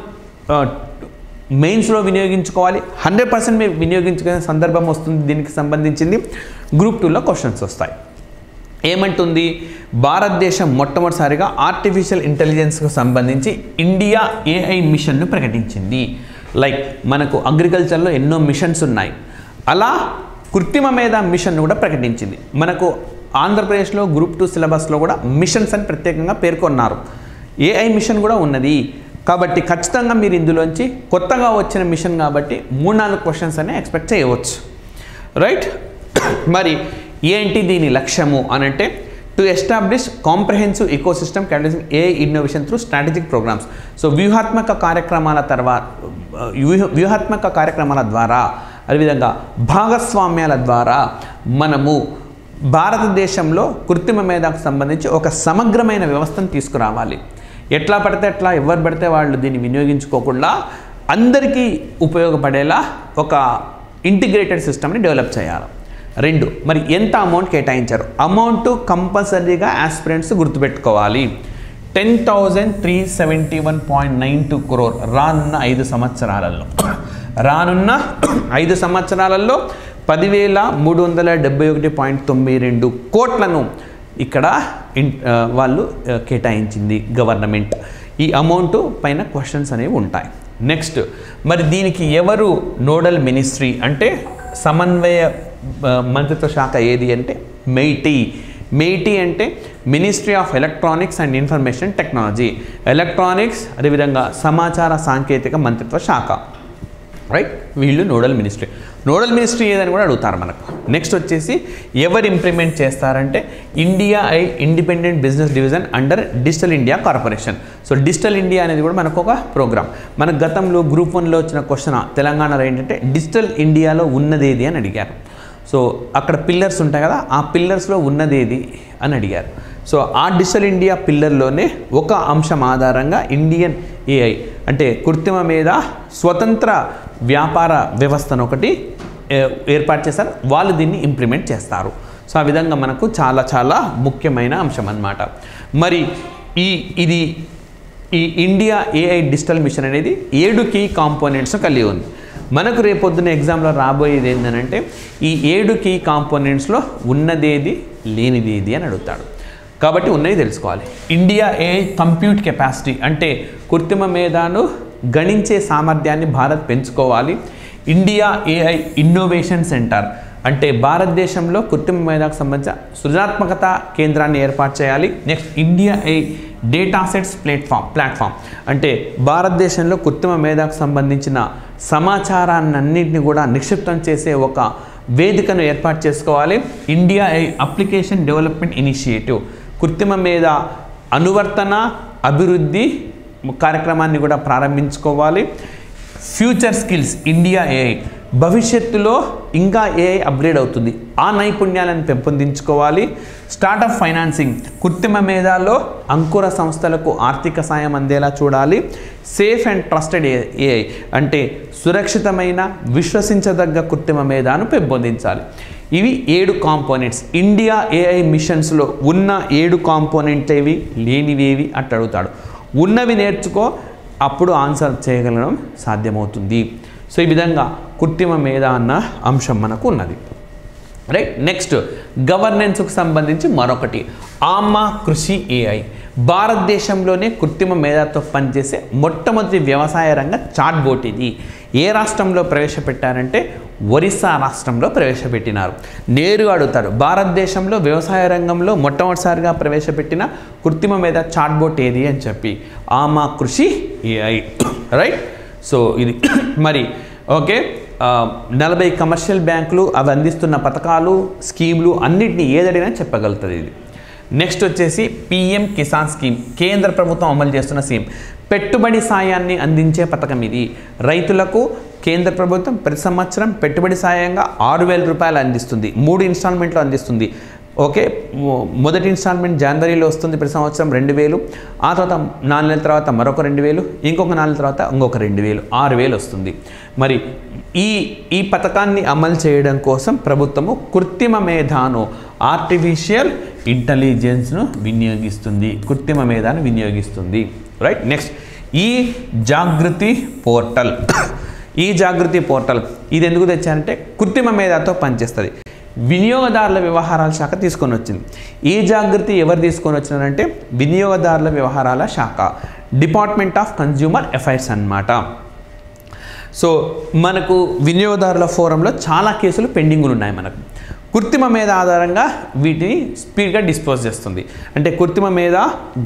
మెయిన్స్లో వినియోగించుకోవాలి. 100% మీరు వినియోగించుకునే సందర్భం వస్తుంది దీనికి సంబంధించింది. గ్రూప్ 2లో క్వశ్చన్స్ వస్తాయి. ఏమంటుంది? భారతదేశం మొట్టమొదటిసారిగా ఆర్టిఫిషియల్ ఇంటెలిజెన్స్కు సంబంధించి ఇండియా AI మిషన్ను ప్రకటించింది. లైక్ మనకు అగ్రికల్చర్లో ఎన్నో మిషన్స్ ఉన్నాయి, అలా కృత్రిమ మేధ మిషన్ను కూడా ప్రకటించింది. మనకు ఆంధ్రప్రదేశ్లో గ్రూప్ 2 సిలబస్లో కూడా మిషన్స్ అని ప్రత్యేకంగా పేర్కొన్నారు. AI మిషన్ కూడా ఉన్నది. కాబట్టి ఖచ్చితంగా మీరు ఇందులోంచి కొత్తగా వచ్చిన మిషన్ కాబట్టి 3-4 క్వశ్చన్స్ అనే ఎక్స్పెక్ట్ చేయవచ్చు. రైట్. మరి ఏంటి దీని లక్ష్యము అని అంటే to establish comprehensive ecosystem catalysing AI innovation through strategic programmes. సో వ్యూహాత్మక కార్యక్రమాల ద్వారా అదేవిధంగా భాగస్వామ్యాల ద్వారా మనము భారతదేశంలో కృత్రిమ మేధకు సంబంధించి ఒక సమగ్రమైన వ్యవస్థను తీసుకురావాలి. ఎట్లా పడితే ఎట్లా ఎవరు పడితే వాళ్ళు దీన్ని వినియోగించుకోకుండా అందరికీ ఉపయోగపడేలా ఒక ఇంటిగ్రేటెడ్ సిస్టమ్ని డెవలప్ చేయాలి. 2, మరి ఎంత అమౌంట్ కేటాయించారు? అమౌంట్ కంపల్సరీగా ఆస్పిరెంట్స్ గుర్తుపెట్టుకోవాలి. 10,371.92 crore రానున్న 5 సంవత్సరాలలో 10,371.92 కోట్లను ఇక్కడ వాళ్ళు కేటాయించింది గవర్నమెంట్. ఈ అమౌంట్ పైన క్వశ్చన్స్ అనేవి ఉంటాయి. నెక్స్ట్, మరి దీనికి ఎవరు నోడల్ మినిస్ట్రీ అంటే సమన్వయ మంత్రిత్వ శాఖ ఏది అంటే మెయిటీ అంటే ministry of electronics and information technology, electronics అదేవిధంగా సమాచార సాంకేతిక మంత్రిత్వ శాఖ, రైట్? వీళ్ళు నోడల్ మినిస్ట్రీ ఏదని కూడా అడుగుతారు మనకు. నెక్స్ట్ వచ్చేసి ఎవరు ఇంప్లిమెంట్ చేస్తారంటే independent business division under digital India corporation. So digital India అనేది కూడా మనకు ఒక ప్రోగ్రామ్. మనకు గతంలో గ్రూప్ 1లో వచ్చిన క్వశ్చన్ తెలంగాణలో ఏంటంటే డిజిటల్ ఇండియాలో ఉన్నదేది అని అడిగారు. సో అక్కడ పిల్లర్స్ ఉంటాయి కదా, ఆ పిల్లర్స్లో ఉన్నదేది అని అడిగారు. సో ఆ డిజిటల్ ఇండియా పిల్లర్లోనే ఒక అంశం ఆధారంగా ఇండియన్ AI అంటే కృత్రిమ మీద స్వతంత్ర వ్యాపార వ్యవస్థను ఒకటి ఏర్పాటు చేస్తారు. వాళ్ళు దీన్ని ఇంప్లిమెంట్ చేస్తారు. సో ఆ విధంగా మనకు చాలా చాలా ముఖ్యమైన అంశం అన్నమాట. మరి ఈ ఇండియా AI డిజిటల్ మిషన్ అనేది 7 కీ కాంపోనెంట్స్ కలిగి ఉంది. మనకు రేపొద్దున ఎగ్జామ్లో రాబోయేది ఏంటంటే ఈ 7 కీ కాంపోనెంట్స్లో ఉన్నదేది లేనిదేది అని అడుగుతాడు. కాబట్టి ఉన్నది తెలుసుకోవాలి. ఇండియా AI కంప్యూట్ కెపాసిటీ అంటే కృత్రిమ మేధను గణించే సామర్థ్యాన్ని భారత్ పెంచుకోవాలి. ఇండియా AI ఇన్నోవేషన్ సెంటర్ అంటే భారతదేశంలో కృత్రిమ మేధకు సంబంధించిన సృజనాత్మకత కేంద్రాన్ని ఏర్పాటు చేయాలి. Next, India AI data sets platform అంటే భారతదేశంలో కృత్రిమ మేధకు సంబంధించిన సమాచారాన్నింటినీ కూడా నిక్షిప్తం చేసే ఒక వేదికను ఏర్పాటు చేసుకోవాలి. India AI application development initiative కృత్రిమ మేధ అనువర్తన అభివృద్ధి కార్యక్రమాన్ని కూడా ప్రారంభించుకోవాలి. ఫ్యూచర్ స్కిల్స్ ఇండియా AI భవిష్యత్తులో ఇంకా AI అప్గ్రేడ్ అవుతుంది, ఆ నైపుణ్యాలను పెంపొందించుకోవాలి. స్టార్టప్ ఫైనాన్సింగ్ కృత్రిమ మేధలో అంకుర సంస్థలకు ఆర్థిక సాయం అందేలా చూడాలి. సేఫ్ అండ్ ట్రస్టెడ్ AI అంటే సురక్షితమైన విశ్వసించదగ్గ కృత్రిమ మేధను పెంపొందించాలి. ఇవి 7 కాంపోనెంట్స్. ఇండియా AI మిషన్స్లో ఉన్న 7 కాంపోనెంట్లు ఏవి, లేనివేవి అట్లా అడుగుతాడు. ఉన్నవి నేర్చుకో, అప్పుడు ఆన్సర్ చేయగలడం సాధ్యమవుతుంది. సో ఈ విధంగా కృత్రిమ మేధ అన్న అంశం మనకు ఉన్నది, రైట్? నెక్స్ట్, గవర్నెన్స్కు సంబంధించి మరొకటి ఆమా కృషి AI భారతదేశంలోనే కృత్రిమ మేధతో పనిచేసే మొట్టమొదటి వ్యవసాయ రంగ చాట్బోట్ ఇది. ఏ రాష్ట్రంలో ప్రవేశపెట్టారంటే ఒరిస్సా రాష్ట్రంలో ప్రవేశపెట్టినారు. నేరుగా అడుగుతారు, భారతదేశంలో వ్యవసాయ రంగంలో మొట్టమొదటిసారిగా ప్రవేశపెట్టిన కృత్రిమ మేధ చాట్బోట్ ఏది అని చెప్పి ఆమా కృషి AI, రైట్? సో ఇది మరి ఓకే. 40 కమర్షియల్ బ్యాంకులు అవి అందిస్తున్న పథకాలు స్కీములు అన్నిటినీ ఏదడినా చెప్పగలుగుతుంది ఇది. నెక్స్ట్ వచ్చేసి PM కిసాన్ స్కీమ్ కేంద్ర ప్రభుత్వం అమలు చేస్తున్న స్కీమ్, పెట్టుబడి సాయాన్ని అందించే పథకం ఇది. రైతులకు కేంద్ర ప్రభుత్వం ప్రతి సంవత్సరం పెట్టుబడి సాయంగా 6,000 రూపాయలు అందిస్తుంది, 3 ఇన్స్టాల్మెంట్లు అందిస్తుంది. ఓకే, మొదటి ఇన్స్టాల్మెంట్ జనవరిలో వస్తుంది, ప్రతి సంవత్సరం 2,000, ఆ తర్వాత 4 నెలల తర్వాత మరొక 2,000, ఇంకొక 4 నెలల తర్వాత ఇంకొక 2,000, 6,000 వస్తుంది. మరి ఈ పథకాన్ని అమలు చేయడం కోసం ప్రభుత్వము కృత్రిమ మేధను ఆర్టిఫిషియల్ ఇంటెలిజెన్స్ను వినియోగిస్తుంది, కృత్రిమ మేధను వినియోగిస్తుంది, రైట్? నెక్స్ట్, ఈ జాగృతి పోర్టల్ ఇది ఎందుకు తెచ్చారంటే కృత్రిమ మేధతో పనిచేస్తుంది. వినియోగదారుల వ్యవహారాల శాఖ తీసుకొని వచ్చింది. ఈ జాగృతి ఎవరు తీసుకొని వచ్చినారంటే వినియోగదారుల వ్యవహారాల శాఖ, డిపార్ట్మెంట్ ఆఫ్ కన్జ్యూమర్ అఫైర్స్ అన్నమాట. సో మనకు వినియోగదారుల ఫోరంలో చాలా కేసులు పెండింగులు ఉన్నాయి. మనకు కృత్రిమ మేధ ఆధారంగా వీటిని స్పీడ్గా డిస్పోజ్ చేస్తుంది. అంటే కృత్రిమ మేధ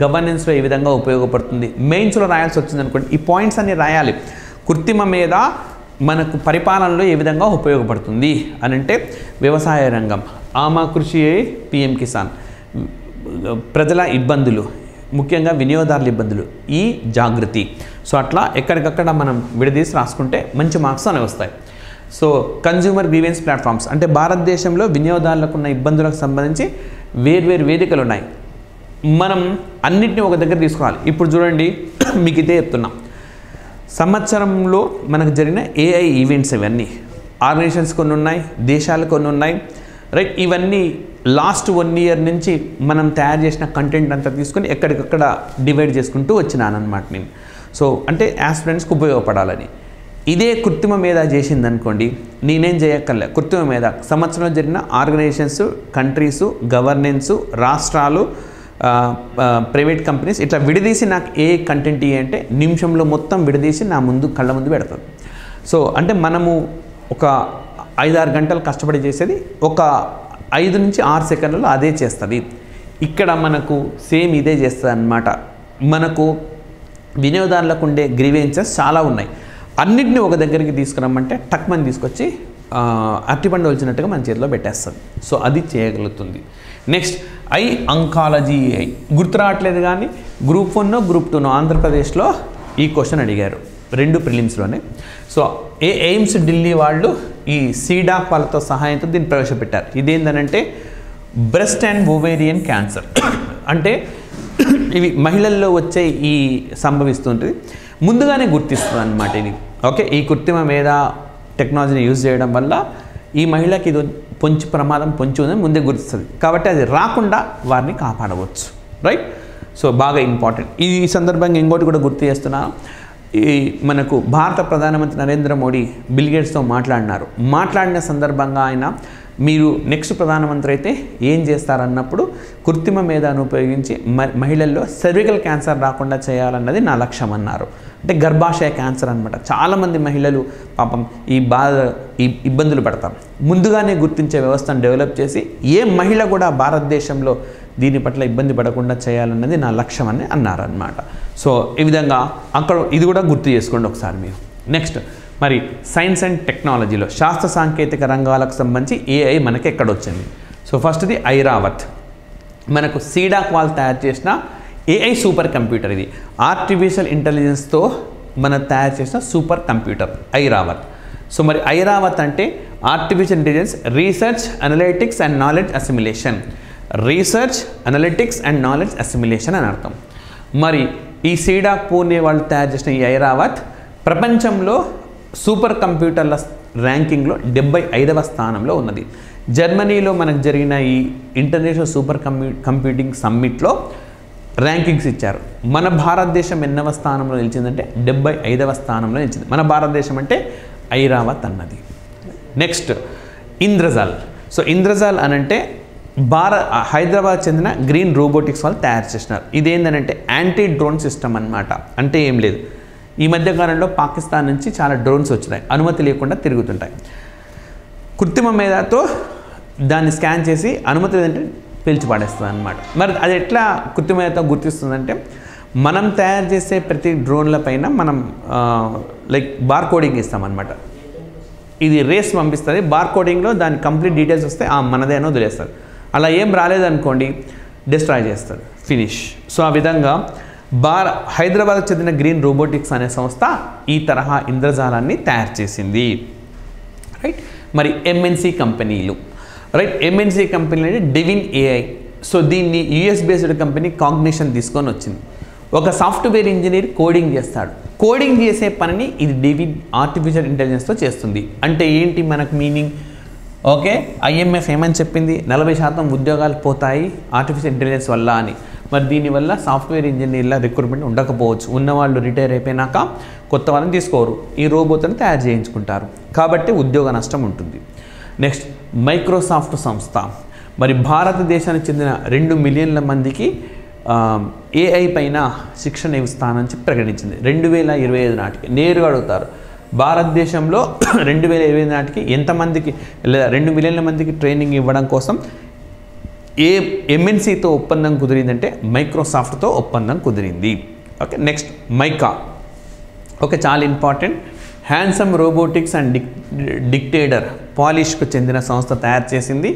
గవర్నెన్స్లో ఏ విధంగా ఉపయోగపడుతుంది, మెయిన్స్లో రాయాల్సి వచ్చింది అనుకోండి, ఈ పాయింట్స్ అన్ని రాయాలి. కృత్రిమ మేధ మనకు పరిపాలనలో ఏ విధంగా ఉపయోగపడుతుంది అని అంటే వ్యవసాయ రంగం, ఆమా కృషి పిఎం కిసాన్, ప్రజల ఇబ్బందులు ముఖ్యంగా వినియోగదారుల ఇబ్బందులు ఈ జాగృతి. సో అట్లా ఎక్కడికక్కడ మనం విడదీసి రాసుకుంటే మంచి మార్క్స్ అనేవి వస్తాయి. సో కన్జ్యూమర్ గ్రీవెన్స్ ప్లాట్ఫామ్స్ అంటే భారతదేశంలో వినియోగదారులకు ఉన్న ఇబ్బందులకు సంబంధించి వేర్వేరు వేదికలు ఉన్నాయి. మనం అన్నిటిని ఒక దగ్గర తీసుకోవాలి. ఇప్పుడు చూడండి, మీకు ఇదే చెప్తున్నా, సంవత్సరంలో మనకు జరిగిన ఏఐ ఈవెంట్స్ ఇవన్నీ ఆర్గనైజేషన్స్ కొన్ని ఉన్నాయి, దేశాలు కొన్ని ఉన్నాయి, రైట్. ఇవన్నీ లాస్ట్ 1 year నుంచి మనం తయారు చేసిన కంటెంట్ అంతా తీసుకొని ఎక్కడికక్కడ డివైడ్ చేసుకుంటూ వచ్చినానమాట నేను. సో అంటే ఆస్పిరెంట్స్కి ఉపయోగపడాలని. ఇదే కృత్రిమ మేధ చేసింది అనుకోండి, నేనేం చేయక్కర్లే. కృత్రిమ మేధ సంవత్సరంలో జరిగిన ఆర్గనైజేషన్స్, కంట్రీసు, గవర్నెన్సు, రాష్ట్రాలు, ప్రైవేట్ కంపెనీస్ ఇట్లా విడదీసి నాకు ఏ కంటెంట్ అంటే నిమిషంలో మొత్తం విడదీసి నా ముందు కళ్ళ ముందు పెడుతుంది. సో అంటే మనము ఒక 5-6 గంటలు కష్టపడి చేసేది ఒక 5 నుంచి 6 సెకండ్లలో అదే చేస్తుంది. ఇక్కడ మనకు సేమ్ ఇదే చేస్తుంది అన్నమాట. మనకు వినియోగదారులకు ఉండే గ్రీవెన్సెస్ చాలా ఉన్నాయి. అన్నింటినీ ఒక దగ్గరికి తీసుకురమ్మంటే టక్మని తీసుకొచ్చి అరటిపండు వచ్చినట్టుగా మన చేతిలో పెట్టేస్తుంది. సో అది చేయగలుగుతుంది. నెక్స్ట్ అంకాలజీ AI గుర్తు రావట్లేదు కానీ గ్రూప్ 1 గ్రూప్ 2 ఆంధ్రప్రదేశ్లో ఈ క్వశ్చన్ అడిగారు 2 ప్రిలిమ్స్లోనే. సో ఎయిమ్స్ ఢిల్లీ వాళ్ళు ఈ సీడాక్ వాళ్ళతో సహాయంతో దీన్ని ప్రవేశపెట్టారు. ఇదేంటంటే బ్రెస్ట్ అండ్ ఓవేరియన్ క్యాన్సర్ అంటే ఇవి మహిళల్లో వచ్చే ఈ సంభవిస్తుంటుంది, ముందుగానే గుర్తిస్తుంది అన్నమాట ఇది. ఓకే, ఈ కృత్రిమ మేధ టెక్నాలజీని యూజ్ చేయడం వల్ల ఈ మహిళకి ఇది ప్రమాదం పొంచి ఉందని ముందే గుర్తిస్తుంది. కాబట్టి అది రాకుండా వారిని కాపాడవచ్చు, రైట్. సో బాగా ఇంపార్టెంట్. ఈ సందర్భంగా ఇంకోటి కూడా గుర్తు చేస్తున్నాను. ఈ మనకు భారత ప్రధానమంత్రి నరేంద్ర మోడీ బిల్ గేట్స్తో మాట్లాడిన సందర్భంగా ఆయన మీరు నెక్స్ట్ ప్రధానమంత్రి అయితే ఏం చేస్తారన్నప్పుడు కృత్రిమ మేధను ఉపయోగించి మహిళల్లో సర్వికల్ క్యాన్సర్ రాకుండా చేయాలన్నది నా లక్ష్యం అన్నారు. అంటే గర్భాశయ క్యాన్సర్ అనమాట. చాలామంది మహిళలు పాపం ఈ ఇబ్బందులు పడతారు. ముందుగానే గుర్తించే వ్యవస్థను డెవలప్ చేసి ఏ మహిళ కూడా భారతదేశంలో దీని పట్ల ఇబ్బంది పడకుండా చేయాలన్నది నా లక్ష్యం అని అన్నారనమాట. సో ఈ విధంగా అక్కడ ఇది కూడా గుర్తు చేసుకోండి ఒకసారి మీరు. నెక్స్ట్ మరి సైన్స్ అండ్ టెక్నాలజీలో శాస్త్ర సాంకేతిక రంగాలకు సంబంధించి AI మనకి ఎక్కడొచ్చింది. సో ఫస్ట్ది ఐరావత్, మనకు సీడాక్ వాళ్ళు తయారు చేసిన AI సూపర్ కంప్యూటర్. ఇది ఆర్టిఫిషియల్ ఇంటెలిజెన్స్తో మనం తయారు చేసిన సూపర్ కంప్యూటర్ ఐరావత్. సో మరి ఐరావత్ అంటే artificial intelligence research analytics and knowledge assimilation, research analytics and knowledge assimilation అని అర్థం. మరి ఈ సీడాక్ పూణే వాళ్ళు తయారు చేసిన ఈ ఐరావత్ ప్రపంచంలో సూపర్ కంప్యూటర్ల ర్యాంకింగ్లో 75వ స్థానంలో ఉన్నది. జర్మనీలో మనకు జరిగిన ఈ ఇంటర్నేషనల్ సూపర్ కంప్యూటింగ్ సమ్మిట్లో ర్యాంకింగ్స్ ఇచ్చారు. మన భారతదేశం ఎన్నవ స్థానంలో నిలిచిందంటే 75వ స్థానంలో నిలిచింది. మన భారతదేశం అంటే ఐరావత్ అన్నది. నెక్స్ట్ ఇంద్రజాల్. సో ఇంద్రజాల్ అనంటే హైదరాబాద్ చెందిన గ్రీన్ రోబోటిక్స్ వాళ్ళు తయారు చేసినారు. ఇదేంటంటే యాంటీ డ్రోన్ సిస్టమ్ అన్నమాట. అంటే ఏం లేదు, ఈ మధ్యకాలంలో పాకిస్తాన్ నుంచి చాలా డ్రోన్స్ వచ్చినాయి, అనుమతి లేకుండా తిరుగుతుంటాయి. కృత్రిమ మేధతో దాన్ని స్కాన్ చేసి అనుమతి లేదంటే పిలిచి పడేస్తుంది అన్నమాట. మరి అది ఎట్లా కృత్రిమ మేధతో గుర్తిస్తుందంటే మనం తయారు చేసే ప్రతి డ్రోన్ల పైన మనం లైక్ బార్ కోడింగ్ ఇస్తామన్నమాట. ఇది రేస్ పంపిస్తుంది, బార్ కోడింగ్లో దాని కంప్లీట్ డీటెయిల్స్ వస్తే మనదే అని వదిలేస్తుంది. అలా ఏం రాలేదనుకోండి డిస్ట్రాయ్ చేస్తుంది, ఫినిష్. సో ఆ విధంగా హైదరాబాద్కు చెందిన గ్రీన్ రోబోటిక్స్ అనే సంస్థ ఈ తరహా ఇంద్రజాలాన్ని తయారు చేసింది, రైట్. మరి MNC కంపెనీలు, రైట్. MNC కంపెనీలు అంటే డెవిన్ AI. సో దీన్ని US బేస్డ్ కంపెనీ కాగ్నిషన్ తీసుకొని వచ్చింది. ఒక సాఫ్ట్వేర్ ఇంజనీర్ కోడింగ్ చేస్తాడు, కోడింగ్ చేసే పనిని ఇది డెవిన్ ఆర్టిఫిషియల్ ఇంటెలిజెన్స్తో చేస్తుంది. అంటే ఏంటి మనకు మీనింగ్? ఓకే, IMF ఏమని చెప్పింది, 40% ఉద్యోగాలు పోతాయి ఆర్టిఫిషియల్ ఇంటెలిజెన్స్ వల్ల అని. మరి దీనివల్ల సాఫ్ట్వేర్ ఇంజనీర్ల రిక్రూట్మెంట్ ఉండకపోవచ్చు. ఉన్నవాళ్ళు రిటైర్ అయిపోయినాక కొత్త వాళ్ళని తీసుకోరు, ఈ రోబోట్ని తయారు చేయించుకుంటారు, కాబట్టి ఉద్యోగ నష్టం ఉంటుంది. నెక్స్ట్ మైక్రోసాఫ్ట్ సంస్థ మరి భారతదేశానికి చెందిన 2 మిలియన్ల మందికి AI పైన శిక్షణ ఇస్తానని చెప్పి ప్రకటించింది 2025 నాటికి. నేరుగా అడుగుతారు భారతదేశంలో 2025 నాటికి ఎంతమందికి లేదా 2 మిలియన్ల మందికి ట్రైనింగ్ ఇవ్వడం కోసం ఏ MNCతో ఒప్పందం కుదిరిందంటే మైక్రోసాఫ్ట్తో ఒప్పందం కుదిరింది. Okay, next Mika. ఓకే, చాలా important. Hanson robotics and Dictador పాలిష్కు చెందిన సంస్థ తయారు చేసింది.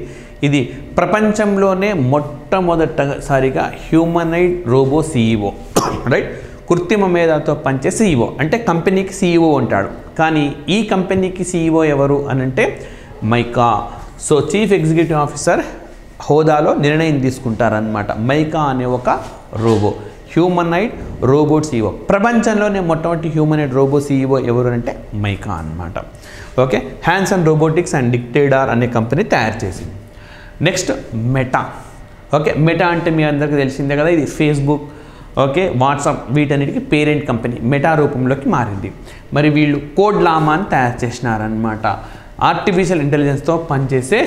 ఇది ప్రపంచంలోనే మొట్టమొదటిసారిగా హ్యూమనైడ్ రోబో CEO, రైట్? కృత్రిమ మేధతో పనిచే CEO అంటే కంపెనీకి CEO ఉంటాడు, కానీ ఈ కంపెనీకి CEO ఎవరు అని అంటే mica. So chief executive officer హోదాలో నిర్ణయం తీసుకుంటారనమాట. మైకా అనే ఒక రోబో, హ్యూమనైడ్ రోబోట్ CEO. ప్రపంచంలోనే మొట్టమొదటి హ్యూమనైడ్ రోబో CEO ఎవరు అంటే మైకా అన్నమాట. ఓకే, హ్యాన్సన్ రోబోటిక్స్ అండ్ డిక్టేడార్ అనే కంపెనీ తయారు చేసింది. Next meta. ఓకే, మెటా అంటే మీ అందరికీ తెలిసిందే కదా, ఇది ఫేస్బుక్, ఓకే, వాట్సాప్ వీటన్నిటికీ పేరెంట్ కంపెనీ మెటా రూపంలోకి మారింది. మరి వీళ్ళు కోడ్ లామాని తయారు చేసినారనమాట. ఆర్టిఫిషియల్ ఇంటెలిజెన్స్తో పనిచేసే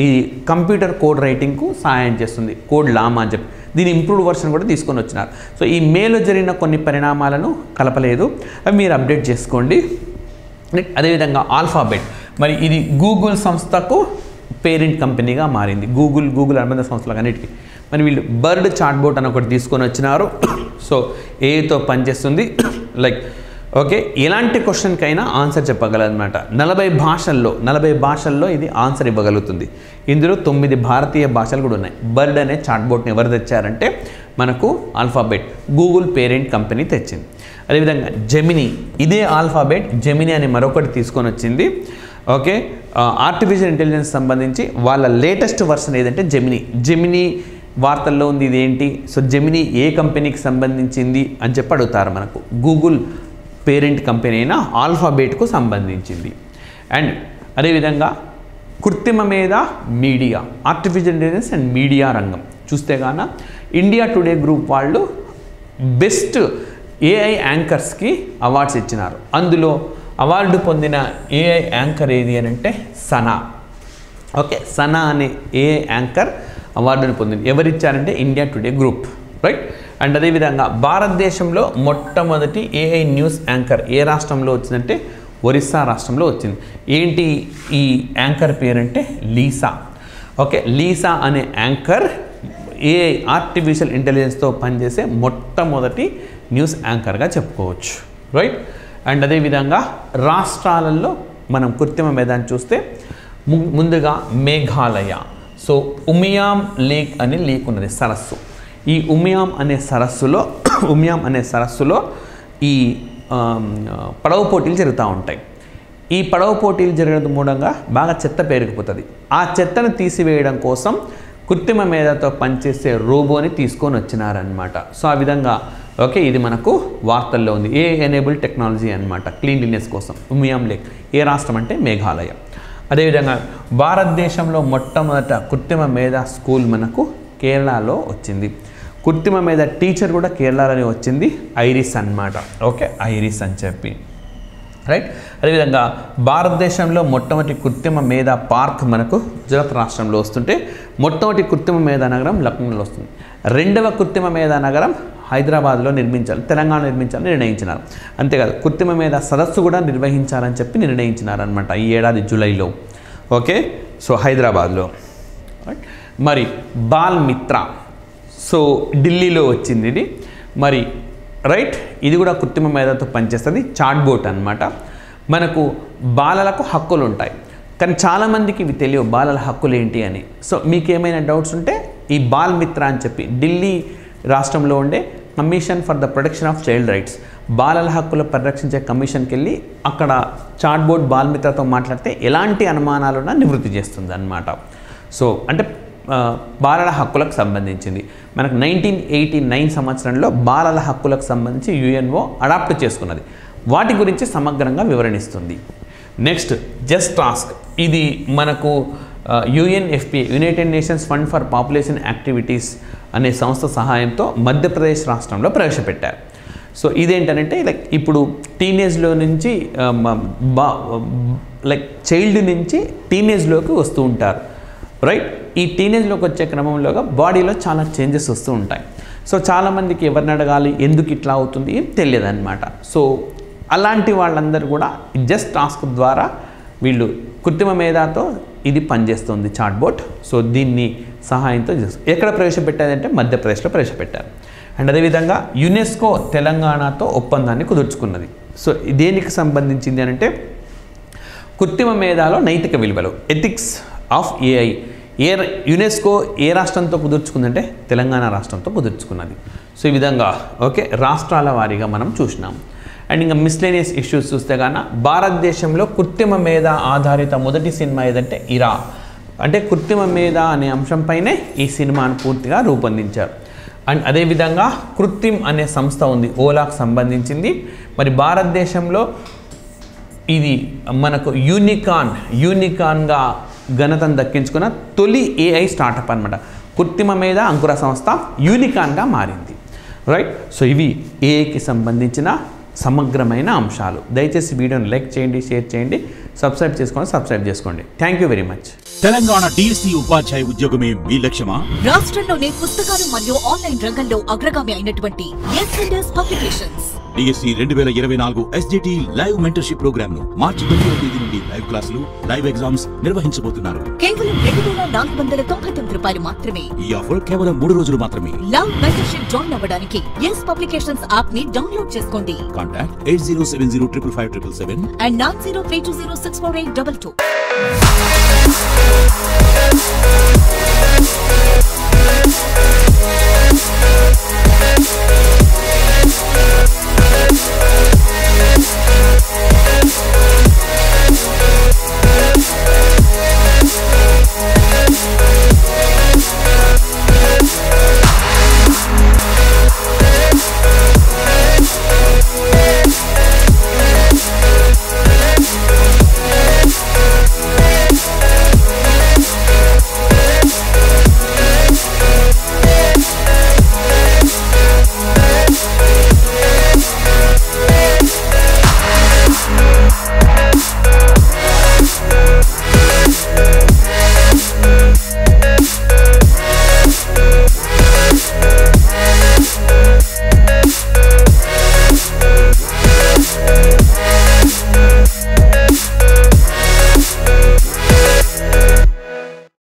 ఈ కంప్యూటర్ కోడ్ రైటింగ్కు సహాయం చేస్తుంది కోడ్ లామా అని చెప్పి. దీని ఇంప్రూవ్డ్ వర్షన్ కూడా తీసుకొని వచ్చినారు. సో ఈ మేలో జరిగిన కొన్ని పరిణామాలను కలపలేదు, అవి మీరు అప్డేట్ చేసుకోండి. అదేవిధంగా ఆల్ఫాబెట్, మరి ఇది గూగుల్ సంస్థకు పేరెంట్ కంపెనీగా మారింది, గూగుల్ అనుబంధ సంస్థలకు అన్నిటికీ. మరి వీళ్ళు బర్డ్ చాట్బోట్ అని ఒకటి తీసుకొని వచ్చినారు. సో ఏతో పనిచేస్తుంది, లైక్ ఓకే, ఎలాంటి క్వశ్చన్కైనా ఆన్సర్ చెప్పగలదన్నమాట. 40 భాషల్లో ఇది ఆన్సర్ ఇవ్వగలుగుతుంది. ఇందులో 9 భారతీయ భాషలు కూడా ఉన్నాయి. బర్డ్ అనే చాట్బోట్ని ఎవరు తెచ్చారంటే మనకు ఆల్ఫాబెట్, గూగుల్ పేరెంట్ కంపెనీ తెచ్చింది. అదేవిధంగా జెమినీ, ఇదే ఆల్ఫాబెట్ జెమినీ అని మరొకటి తీసుకొని వచ్చింది. ఓకే, ఆర్టిఫిషియల్ ఇంటెలిజెన్స్ సంబంధించి వాళ్ళ లేటెస్ట్ వర్షన్ ఏదంటే జెమినీ వార్తల్లో ఉంది. ఇదేంటి? సో జెమినీ ఏ కంపెనీకి సంబంధించింది అని చెప్పి అడుగుతారు మనకు. గూగుల్ పేరెంట్ కంపెనీ అయిన ఆల్ఫాబెట్కు సంబంధించింది. అండ్ అదేవిధంగా కృత్రిమ మీద media, artificial intelligence and media రంగం చూస్తే గాన ఇండియా టుడే గ్రూప్ వాళ్ళు బెస్ట్ AI యాంకర్స్కి అవార్డ్స్ ఇచ్చినారు. అందులో అవార్డు పొందిన AI యాంకర్ ఏది అని అంటే సనా. ఓకే, సనా అనే AI యాంకర్ అవార్డును పొందింది. ఎవరిచ్చారంటే India Today group, right? And అదేవిధంగా భారతదేశంలో మొట్టమొదటి AI న్యూస్ యాంకర్ ఏ రాష్ట్రంలో వచ్చిందంటే ఒరిస్సా రాష్ట్రంలో వచ్చింది. ఏంటి ఈ యాంకర్ పేరంటే లీసా. ఓకే, లీసా అనే యాంకర్ AI ఆర్టిఫిషియల్ ఇంటెలిజెన్స్తో పనిచేసే మొట్టమొదటి న్యూస్ యాంకర్గా చెప్పుకోవచ్చు, రైట్? అండ్ అదేవిధంగా రాష్ట్రాలలో మనం కృత్రిమ మేధాన్ని చూస్తే ముందుగా మేఘాలయ. సో ఉమియాం లేక్ అనే లేక్ ఉన్నది, సరస్సు. ఈ ఉమియాం అనే సరస్సులో ఈ పడవ పోటీలు జరుగుతూ ఉంటాయి. ఈ పడవ పోటీలు జరగడం మూలంగా బాగా చెత్త పేరుకుపోతుంది. ఆ చెత్తను తీసివేయడం కోసం కృత్రిమ మేధతో పనిచేసే రోబోని తీసుకొని వచ్చినారనమాట. సో ఆ విధంగా ఓకే, ఇది మనకు వార్తల్లో ఉంది. AI ఎనేబుల్ టెక్నాలజీ అనమాట, క్లీన్లీనెస్ కోసం. ఉమియాం లేక్ ఏ రాష్ట్రం అంటే మేఘాలయ. అదేవిధంగా భారతదేశంలో మొట్టమొదట కృత్రిమ మేధ స్కూల్ మనకు కేరళలో వచ్చింది. కృత్రిమ మేధ టీచర్ కూడా కేరళలోనే వచ్చింది, ఐరిస్ అన్నమాట. ఓకే, ఐరిస్ అని చెప్పి, రైట్? అదేవిధంగా భారతదేశంలో మొట్టమొదటి కృత్రిమ మేధ పార్క్ మనకు గుజరాత్ రాష్ట్రంలో వస్తుంటే, మొట్టమొదటి కృత్రిమ మేధ నగరం లక్నోలో వస్తుంది. రెండవ కృత్రిమ మేధ నగరం హైదరాబాద్లో నిర్మించాలి, తెలంగాణ నిర్మించాలని నిర్ణయించినారు. అంతేకాదు కృత్రిమ మేధ సదస్సు కూడా నిర్వహించాలని చెప్పి నిర్ణయించినారనమాట ఈ ఏడాది జూలైలో. ఓకే, సో హైదరాబాద్లో. మరి బాల్ మిత్ర, సో ఢిల్లీలో వచ్చింది ఇది. మరి రైట్, ఇది కూడా కృత్రిమ మేధతో పనిచేస్తుంది, చాట్బోట్ అనమాట. మనకు బాలలకు హక్కులు ఉంటాయి, కానీ చాలామందికి ఇవి తెలియవు బాలల హక్కులు ఏంటి అని. సో మీకు ఏమైనా డౌట్స్ ఉంటే ఈ బాల్ మిత్ర అని చెప్పి ఢిల్లీ రాష్ట్రంలో ఉండే commission for the protection of child rights, బాలల హక్కులు పరిరక్షించే కమిషన్కి వెళ్ళి అక్కడ చాట్బోట్ బాల్ మిత్రతో మాట్లాడితే ఎలాంటి అనుమానాలున్నా నివృత్తి చేస్తుంది అన్నమాట. సో అంటే బాలల హక్కులకు సంబంధించింది. మనకు 1989 సంవత్సరంలో బాలల హక్కులకు సంబంధించి UNO అడాప్ట్ చేసుకున్నది. వాటి గురించి సమగ్రంగా వివరణిస్తుంది. నెక్స్ట్ జస్ట్ ఆస్క్, ఇది మనకు UNFPA, United nations fund for population activities అనే సంస్థ సహాయంతో మధ్యప్రదేశ్ రాష్ట్రంలో ప్రవేశపెట్టారు. సో ఇదేంటంటే లైక్ ఇప్పుడు టీనేజ్లో నుంచి లైక్ చైల్డ్ నుంచి టీనేజ్లోకి వస్తూ ఉంటారు, రైట్? ఈ టీనేజ్లోకి వచ్చే క్రమంలోగా బాడీలో చాలా చేంజెస్ వస్తూ ఉంటాయి. సో చాలామందికి ఎవరిని అడగాలి, ఎందుకు ఇట్లా అవుతుంది తెలియదు అనమాట. సో అలాంటి వాళ్ళందరూ కూడా జస్ట్ టాస్క్ ద్వారా వీళ్ళు కృత్రిమ మేధతో ఇది పనిచేస్తుంది చాట్బోట్. సో దీన్ని సహాయంతో ఎక్కడ ప్రవేశపెట్టారంటే మధ్యప్రదేశ్లో ప్రవేశపెట్టారు. అండ్ అదేవిధంగా యునెస్కో తెలంగాణతో ఒప్పందాన్ని కుదుర్చుకున్నది. సో దేనికి సంబంధించింది అని అంటే కృత్రిమ మేధలో నైతిక విలువలు, ఎథిక్స్ ఆఫ్ AI. యునెస్కో ఏ రాష్ట్రంతో కుదుర్చుకుందంటే తెలంగాణ రాష్ట్రంతో కుదుర్చుకున్నది. సో ఈ విధంగా ఓకే రాష్ట్రాల వారీగా మనం చూసినాం. అండ్ ఇంకా మిస్లేనియస్ ఇష్యూస్ చూస్తే కన్నా భారతదేశంలో కృత్రిమ మేధ ఆధారిత మొదటి సినిమా ఏదంటే ఇరా, అంటే కృత్రిమ మేధ అనే అంశంపైనే ఈ సినిమాను పూర్తిగా రూపొందించారు. అండ్ అదేవిధంగా కృత్రిమ్ అనే సంస్థ ఉంది, ఓలాకు సంబంధించింది. మరి భారతదేశంలో ఇది మనకు యూనికాన్గా ఘనతను దక్కించుకున్న తొలి ఏఐ స్టార్టప్ అనమాట. కృత్రిమ మేధ అంకుర సంస్థ యూనికాన్గా మారింది. రైట్. సో ఇవి ఏఐకి సంబంధించిన సమగ్రమైన అంశాలు. దయచేసి వీడియోని లైక్ చేయండి, షేర్ చేయండి, సబ్స్క్రైబ్ చేసుకోండి. Thank you very much. Telangana DSC ఉపాధ్యాయ ఉద్యోగమే మీ లక్ష్యమా? రాష్ట్రంలోనే పుస్తకాలు మరియు ఆన్లైన్ రంగంలో అగ్రగామి అయినటువంటి S and S publications DSC 2024 SGT live mentorship programme ను మార్చి 10వ తేదీ నుండి లైవ్ క్లాసులు, లైవ్ ఎగ్జామ్స్ నిర్వహించబోతున్నారు. కేవలం $2,499 మాత్రమే. ఈ ఆఫర్ కేవలం 3 రోజులు మాత్రమే. లైవ్ మెంటర్షిప్ జాయిన్ అవ్వడానికి ఎస్ పబ్లికేషన్స్ యాప్ ని డౌన్లోడ్ చేసుకోండి. Contact 8070555777 and 9032064822.